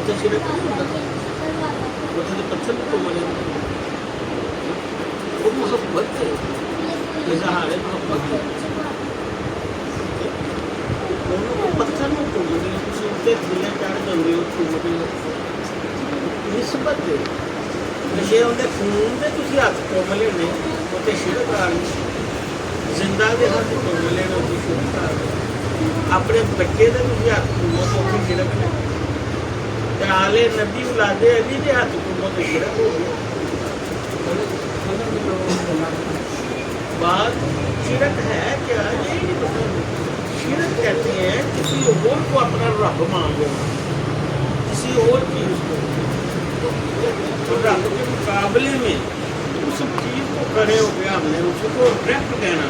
اتنے شرک نہیں ہوتا اتنے تو پتھر تو بولے وہ محبت ہے اظہار محبت ہے پتھر میں تو بولے کسی اتنے تھلے چڑھ جاتے ہو تو بولے نسبت ہے جی اندر خون کے تھی ہاتھ چوم لینے اتنے شرک آ گئی زندہ کے ہاتھ چوم لینا اتنے شرک آ گئی اپنے بچے کے تھی ہاتھ چومو تو اتنے شرک ہے آلے نبی اولادے علی کے ہاتھ چومو تو شرک ہو گیا بات شرک ہے کیا یہ نہیں پتا شرک کہتے ہیں کسی اور کو اپنا رب مان لینا کسی اور چیز کو رب کے مقابلے میں اس چیز کو کھڑے ہو گیا ہم نے اس کو ڈائریکٹ کہنا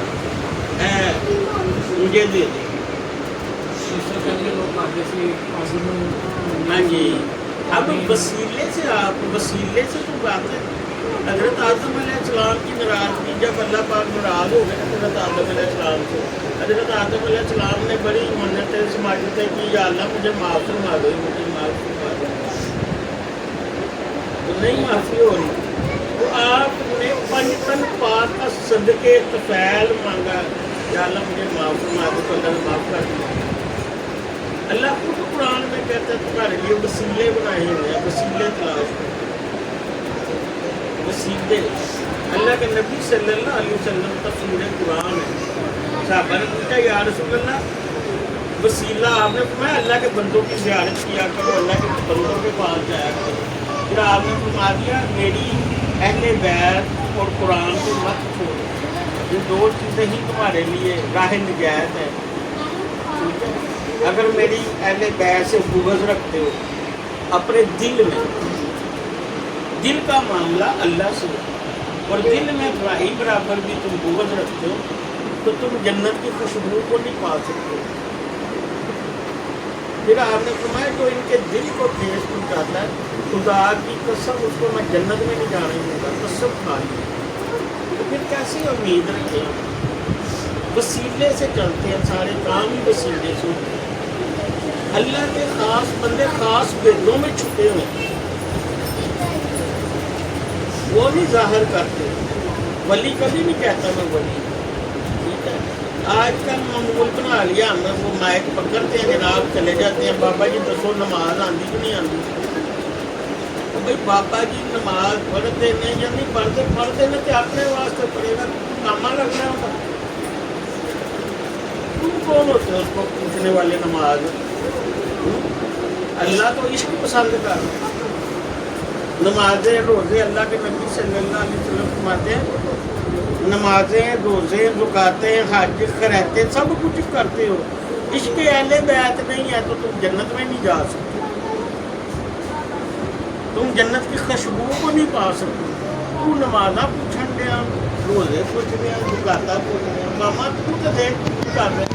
ہے مجھے دے دے ہاں جی اب وسیلے سے آپ وسیلے سے تو بات ہے حضرت آدم علیہ السلام کی ناراضگی جب اللہ پاک ناراض ہو گئے حضرت آدم علیہ السلام سے حضرت آدم علیہ السلام نے بڑی منتیں سماجتیں کی یا اللہ مجھے معاف فرما دو مجھے معاف فرما دو نہیں معافی ہو رہی تو آپ نے پنجتن پاک کا صدقے طفیل مانگا یا اللہ مجھے معاف فرما دو تو اللہ نے معاف کر دیا اللہ خود قرآن میں کہتا ہے تمہارے لیے وسیلے بنائے ہوئے ہیں وسیلے تلاش وسیلے اللہ کے نبی صلی اللہ علیہ وسلم تفسیر قرآن ہے صحابہ نے پوچھا یا رسول اللہ وسیلہ آپ نے فرمایا اللہ کے بندوں کی زیارت کیا کرو اللہ کے بندوں کے پاس جایا کرو پھر آپ نے فرما دیا میری اہل بیت اور قرآن کو مت چھوڑو یہ دو چیزیں ہی تمہارے لیے راہ نجات ہے اگر میری اہل بیت سے بغض رکھتے ہو اپنے دل میں دل کا معاملہ اللہ سے اور دل میں برائی برابر بھی تم بغض رکھتے ہو تو تم جنت کی خوشبو کو نہیں پا سکتے پھر آپ نے فرمایا جو ان کے دل کو ٹھیس پہنچاتا ہے خدا کی قسم اس کو میں جنت میں نہیں جانے دوں گا قسم کھا لی تو پھر کیسی امید رکھیں وسیلے سے چلتے ہیں سارے کام ہی وسیلے سے ہوتے ہیں اللہ کے خاص بندے خاص بیدوں میں چھپے ہوئے وہ نہیں ظاہر کرتے ولی کبھی نہیں کہتا میں ولی ٹھیک ہے آج کل معمول بنا لیا ہم نے وہ مائک پکڑتے ہیں جناب چلے جاتے ہیں بابا جی دسو نماز آندی کہ نہیں آندی تو بھائی بابا جی نماز پڑھتے ہیں یا نہیں پڑھتے ہیں تو اپنے واسطے پڑھے گا کاما لگنا ہوگا تم کون ہوتے ہیں اس کو پوچھنے والے نماز اللہ تو عشق پسند کر نمازیں روزے اللہ کے نبی صلی اللہ علیہ وسلم فرماتے ہیں نمازیں روزے زکاتیں حج خیراتیں سب کچھ کرتے ہو عشق اہل بیت نہیں ہے تو تم جنت میں نہیں جا سکتے تم جنت کی خوشبو کو نہیں پا سکتے تو نمازاں پوچھن دیا روزے پوچھ دیا زکاتاں پوچھ دیا ماما تو دیکھ کر رہے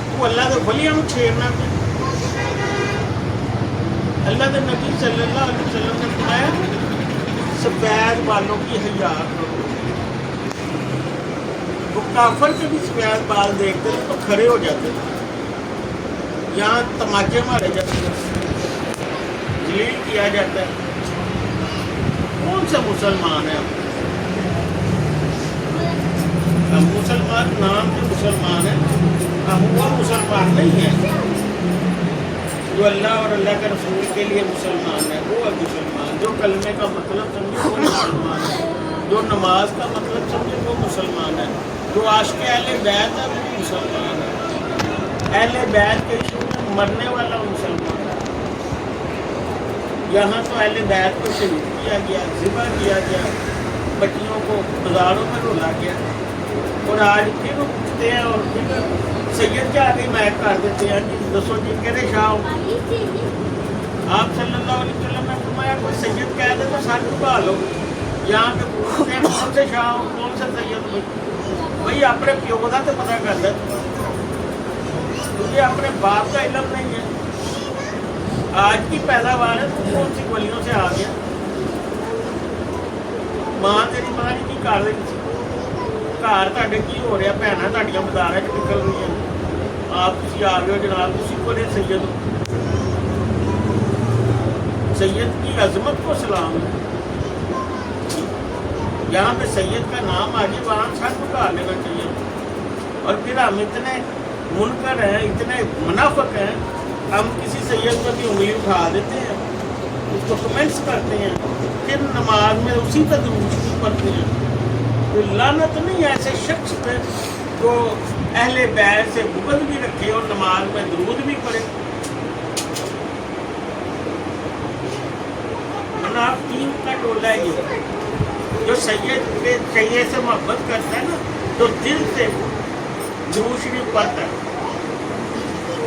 تو اللہ کے ولیاں چھیڑنا پہ اللہ کے نبی صلی اللہ علیہ وسلم نے فرمایا سفید بالوں کی حیا کرو وہ کافر کے بھی سفید بال دیکھتے ہیں تو کھڑے ہو جاتے ہیں یہاں تماچے مارے جاتے ہیں ذلیل کیا جاتا ہے کون سا مسلمان ہے ہم مسلمان نام کے مسلمان ہیں ہم وہ مسلمان نہیں ہیں جو اللہ اور اللہ کے رسول کے لیے مسلمان ہے وہ ہے مسلمان جو کلمے کا مطلب سمجھے وہ مسلمان ہے جو نماز کا مطلب سمجھے وہ مسلمان ہے جو عاشق اہل بیت ہے وہ مسلمان ہے اہل بیت کے لیے مرنے والا مسلمان ہے یہاں تو اہل بیت کو شہید کیا گیا ذبح کیا گیا بچیوں کو بازاروں میں رولا گیا اور آج پھر وہ پوچھتے ہیں اور پھر سید کے آگے میک کر دیتے ہیں کہ دسو جی کہتے شاہ آپ صلی اللہ علیہ وسلم نے فرمایا کوئی سید کہہ دے تو سر جھکا لو یہاں پہ پوچھتے ہیں کون سے شاہ ہو کون سے سید بھائی اپنے پیو کا تو پتہ کر دے کیونکہ اپنے باپ کا علم نہیں ہے آج کی پیداوار ہے تو کون سی گلیوں سے آ گیا ماں تیری پتہ نہیں کی کر رہی گھر تھے کی ہو رہا بھنیں تھوڑیاں بازار نکل رہی ہیں آپ تھی آ گئے جناب تھی کو سید سید کی عظمت کو سلام ہے. جہاں پہ سید کا نام آ جائے وہاں سر جھکا لینا چاہیے. اور پھر ہم اتنے منکر ہیں, اتنے منافق ہیں, ہم کسی سید پر بھی انگلی اٹھا دیتے ہیں, اس کو کمنٹس کرتے ہیں, پھر نماز میں اسی کا درود بھی پڑھتے ہیں. کوئی لعنت نہیں ایسے شخص پہ جو اہل بیت سے بغض بھی رکھے اور نماز میں درود بھی پڑھے. منافقین کا ٹولہ ہے یہ, جو سید سے محبت کرتا ہے نا, تو دل سے درود شریف پڑھتا ہے,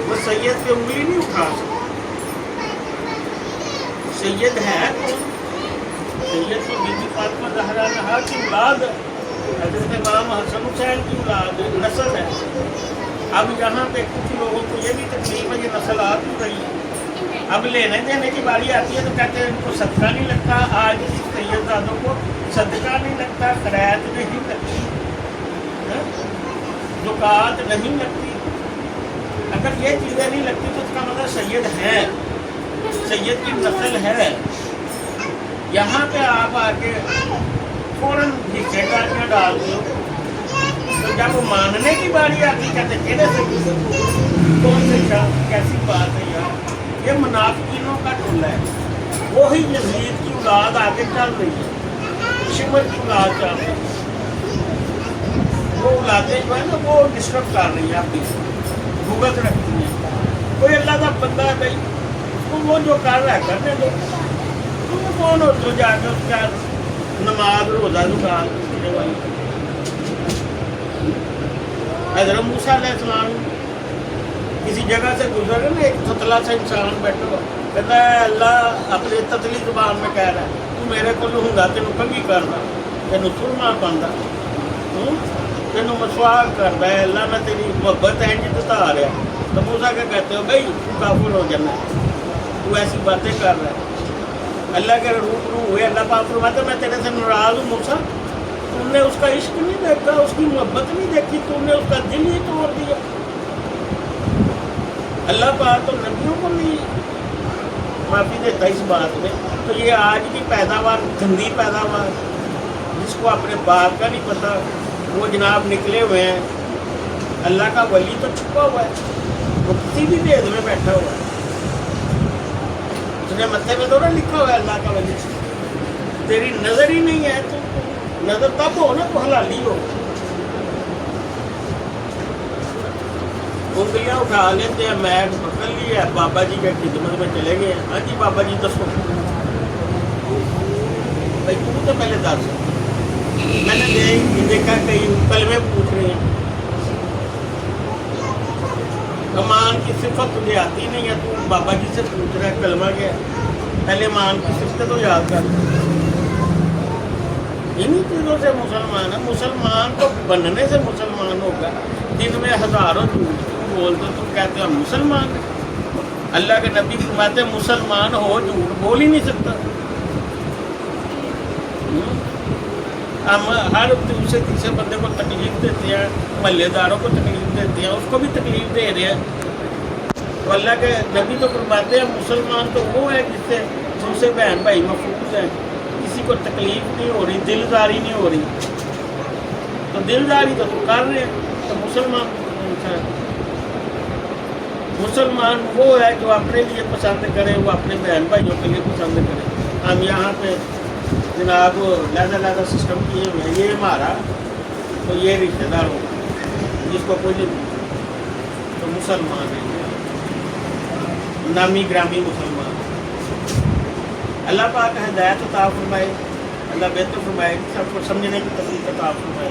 وہ سید پہ انگلی نہیں اٹھا سکتا. سید ہے کون؟ سید تو بی بی فاطمہ زہرا نہا کی اولاد ہے, حضرت امام حسن حسین کی اولاد ہے, نسل ہے. اب یہاں پہ کچھ لوگوں کو یہ بھی تکلیف ہے, یہ نسل آ بھی رہی ہے. اب لینے دینے کی باری آتی ہے تو کہتے ہیں ان کو صدقہ نہیں لگتا. آج سیدزادوں کو صدقہ نہیں لگتا, خیرات نہیں لگتی, زکوٰۃ نہیں لگتی. اگر یہ چیزیں نہیں لگتی تو اس کا مطلب سید ہے, سید کی نسل ہے. یہاں پہ آپ آ کے فوراً حصے کاریاں ڈال دو, تو جب وہ ماننے کی باری آتی کہتے کہنے سے کون سے کیسی بات ہے یار. یہ منافقینوں کا ٹولہ ہے. وہی یزید کی اولاد آگے چل رہی ہے, شمر کی اولاد چل رہی ہے. وہ اولادیں جو ہے نا وہ ڈسٹرب کر رہی ہیں, اپنی بھگت رکھتی ہیں. کوئی اللہ کا بندہ ہے بھائی, تو وہ جو کر رہا ہے کرنے دو. تم کون ہو تو جا کے اس کا نماز روزہ دکان والی. حضرت موسیٰ علیہ السلام کسی جگہ سے گزر رہے نا, ایک تتلا سا انسان بیٹھا ہوا, کہتا ہے اللہ اپنی تتلی زبان میں کہہ رہا ہے تو میرے کو ہوں گا تینوں کنگھی کرنا, تینوں سرما پاندہ, تینوں مسواک کرتا ہے, اللہ میں تیری محبت ہے جی بتا رہا. تو موسیٰ کیا کہتے ہو بھائی تو کافر ہو جانا ہے, تو ایسی باتیں کر رہا ہے. اللہ کے روبرو ہوئے, اللہ پاک فرماتے میں تیرے سے ناراض ہوں موسیٰ, تم نے اس کا عشق نہیں دیکھا, اس کی محبت نہیں دیکھی, تم نے اس کا دل ہی توڑ دیا. اللہ پاک تو نبیوں کو نہیں معافی دیتا اس بات میں. تو یہ آج کی پیداوار گندی پیداوار, جس کو اپنے باپ کا نہیں پتہ, وہ جناب نکلے ہوئے ہیں. اللہ کا ولی تو چھپا ہوا ہے, وہ کسی بھی بھید میں بیٹھا ہوا ہے. اس نے متھے میں تو نہ لکھا ہوا ہے اللہ کا ولی. تیری نظر ہی نہیں ہے, تو نظر تب ہو نا تو حلالی ہو. انگلیاں اٹھا لیتے ہیں, میگ پکڑ لی ہے, بابا جی کے خدمت میں چلے گئے ہیں. ہاں جی بابا جی دسو بھائی, تو پہلے دس. میں نے دیکھا کئی کلمے پوچھ رہے ہیں, ایمان کی صفت تجھے آتی نہیں ہے, تو بابا جی سے پوچھ رہا ہے کلمہ کیا ہے. پہلے ایمان کی صفتیں تو یاد کر. انہی چیزوں سے مسلمان ہے. مسلمان تو بننے سے مسلمان ہوگا. دن میں ہزاروں جھوٹ بولتے تم کہتے ہو مسلمان ہیں. اللہ کے نبی فرماتے مسلمان ہو جھوٹ بول ہی نہیں سکتا. ہم ہر دوسرے تیسرے بندے کو تکلیف دیتے ہیں, محلے داروں کو تکلیف دیتے ہیں, اس کو بھی تکلیف دے رہے ہیں. تو اللہ کے نبی تو فرماتے ہیں مسلمان تو وہ ہے جس سے دوسرے بہن بھائی محفوظ ہیں, کسی کو تکلیف نہیں ہو رہی, دلداری نہیں ہو رہی. تو دلداری تو کر رہے ہیں. تو مسلمان وہ ہے جو اپنے لیے پسند کرے, وہ اپنے بہن بھائیوں کے لیے پسند کرے. ہم یہاں پہ جناب لہذا سسٹم کیے ہوئے ہیں, یہ ہمارا تو یہ رشتے دار ہو جس کو کوئی نہیں, تو مسلمان ہے, نامی گرامی مسلمان. اللہ پاک ہدایت عطا فرمائے, اللہ بہتر فرمائے, سب کو سمجھنے کی توفیق عطا فرمائے.